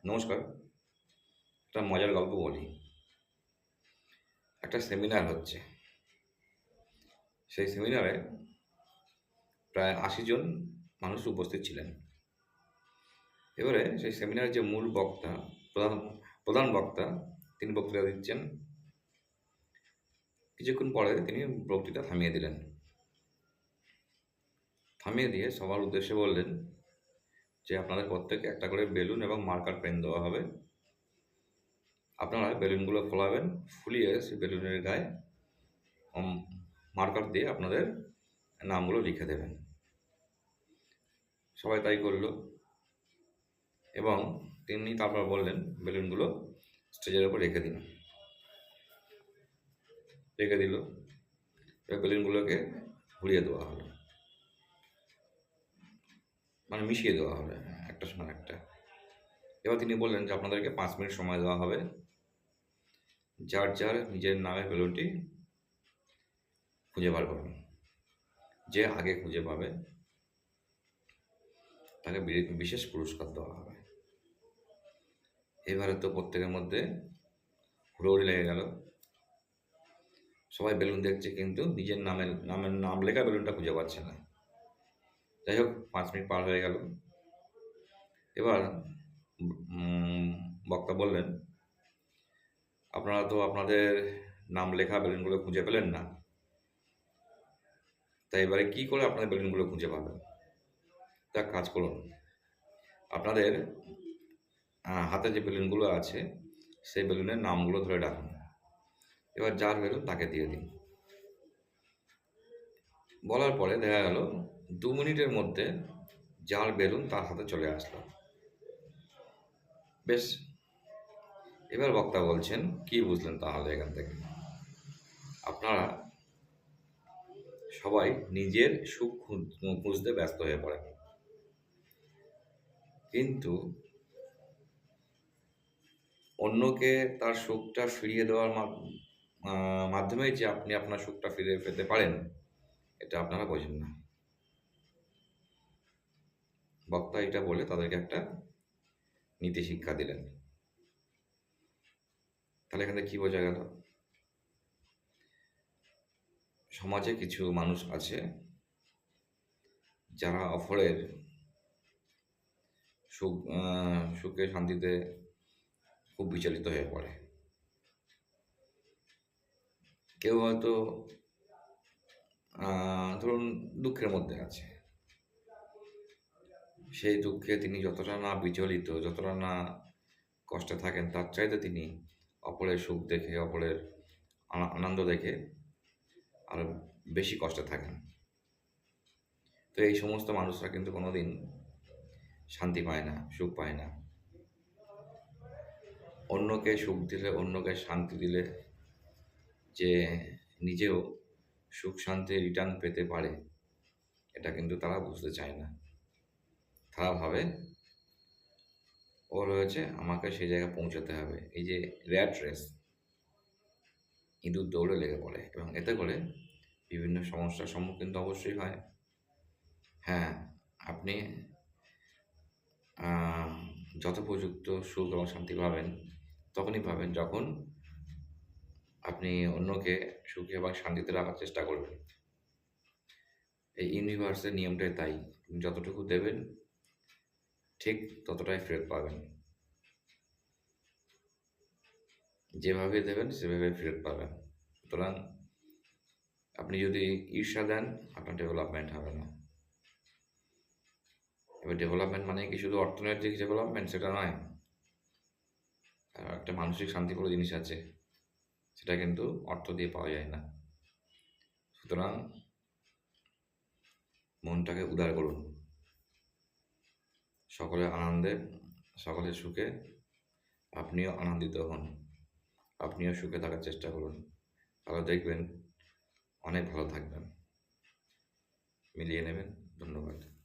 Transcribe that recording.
নমস্কার। একটা মজার গল্প বলি। একটা সেমিনার হচ্ছে। সেই সেমিনারে প্রায় ৮০ জন মানুষ উপস্থিত ছিলেন। এবারে সেই সেমিনারের যে মূল বক্তা, প্রধান প্রধান বক্তা, তিনি বক্তৃতা দিচ্ছেন। কিছুক্ষণ পরে তিনি বক্তৃতা থামিয়ে দিলেন। থামিয়ে দিয়ে সবার উদ্দেশ্যে বললেন যে, "আপনাদের প্রত্যেককে একটা করে বেলুন এবং মার্কার পেন দেওয়া হবে। আপনারা বেলুনগুলো ফোলাবেন, ফুলিয়ে সেই বেলুনের গায়ে উম মার্কার দিয়ে আপনাদের নামগুলো লিখে দেবেন।" সবাই তাই করল এবং তিনি তারপর বললেন, "বেলুনগুলো স্টেজের উপর রেখে দিন।" রেখে দিল। এবার বেলুনগুলোকে ঘুরিয়ে দেওয়া হলো। মানে মিশিয়ে দেওয়া হবে একটার সঙ্গে একটা। এবার তিনি বললেন যে, "আপনাদেরকে ৫ মিনিট সময় দেওয়া হবে। যার, যার নিজের নামের বেলুনটি খুঁজে বার করুন। যে আগে খুঁজে পাবে তাকে বিশেষ পুরস্কার দেওয়া হবে।" এবারে তো প্রত্যেকের মধ্যে হুড়োহুড়ি লেগে গেল। সবাই বেলুন দেখছে কিন্তু নিজের নাম লেখা বেলুনটা খুঁজে পাচ্ছে না। যাই হোক ৫ মিনিট পার হয়ে গেল। এবার উম বক্তা বললেন, "আপনারা তো আপনাদের নাম লেখা বেলুনগুলো খুঁজে পেলেন না। তাই এবারে কি করে আপনাদের বেলুনগুলো খুঁজে পাবেন? তা কাজ করুন। আপনাদের হাতে যে বেলুনগুলো আছে, সেই বেলুনের নামগুলো ধরে ডাকুন। এবার যার বেলুন তাকে দিয়ে দিন।" বলার পরে দেখা গেল ২ মিনিটের মধ্যে যার বেলুন তার হাতে চলে আসলো। বেশ, এবার বক্তা বলছেন, "কি বুঝলেন তাহলে এখান থেকে? আপনারা সবাই নিজের সুখ খুঁজতে ব্যস্ত হয়ে পড়েন। কিন্তু অন্যকে তার সুখটা ফিরিয়ে দেওয়ার মাধ্যমেই যে আপনি আপনার সুখটা ফিরে পেতে পারেন, এটা আপনারা বোঝেন না।" বক্তা এটা বলে তাদেরকে একটা নীতি শিক্ষা দিলেন। তাহলে এখান থেকে কি বোঝা গেল? সমাজে কিছু মানুষ আছে যারা অপরের সুখে শান্তিতে খুব বিচলিত হয়ে পড়ে। কেউ হয়তো ধরুন দুঃখের মধ্যে আছে। সেই দুঃখে তিনি যতটা না বিচলিত, যতটা না কষ্টে থাকেন, তার চাইতে তিনি অপরের সুখ দেখে, অপরের আনন্দ দেখে আরো বেশি কষ্টে থাকেন। তো এই সমস্ত মানুষরা কিন্তু কোনোদিন শান্তি পায় না, সুখ পায় না। অন্যকে সুখ দিলে, অন্যকে শান্তি দিলে যে নিজেও সুখ শান্তি রিটার্ন পেতে পারে, এটা কিন্তু তারা বুঝতে চায় না। তারা ভাবে, ও রয়েছে, আমাকে সেই জায়গায় পৌঁছাতে হবে। এই যে র্যাট রেস, ইঁদুর দৌড়ে লেগে পড়ে এবং এতে করে বিভিন্ন সমস্যার সম্মুখীন তো অবশ্যই হয়। হ্যাঁ, আপনি যথোপযুক্ত সুখ এবং শান্তি পাবেন, তখনই পাবেন যখন আপনি অন্যকে সুখে এবং শান্তিতে রাখার চেষ্টা করবেন। এই ইউনিভার্সের নিয়মটাই তাই। যতটুকু দেবেন ঠিক ততটাই ফেরত পাবেন। যেভাবে দেবেন সেভাবে ফেরত পাবেন। সুতরাং আপনি যদি ঈর্ষা দেন, আপনার ডেভেলপমেন্ট হবে না। এবার ডেভেলপমেন্ট মানে কি শুধু অর্থনৈতিক ডেভেলপমেন্ট সেটা নয়। একটা মানসিক শান্তি বলে জিনিস আছে। সেটা কিন্তু অর্থ দিয়ে পাওয়া যায় না। সুতরাং মনটাকে উদার করুন। সকলের আনন্দে, সকলের সুখে আপনিও আনন্দিত হন। আপনিও সুখে থাকার চেষ্টা করুন। তাহলে দেখবেন অনেক ভালো থাকবেন। মিলিয়ে নেবেন। ধন্যবাদ।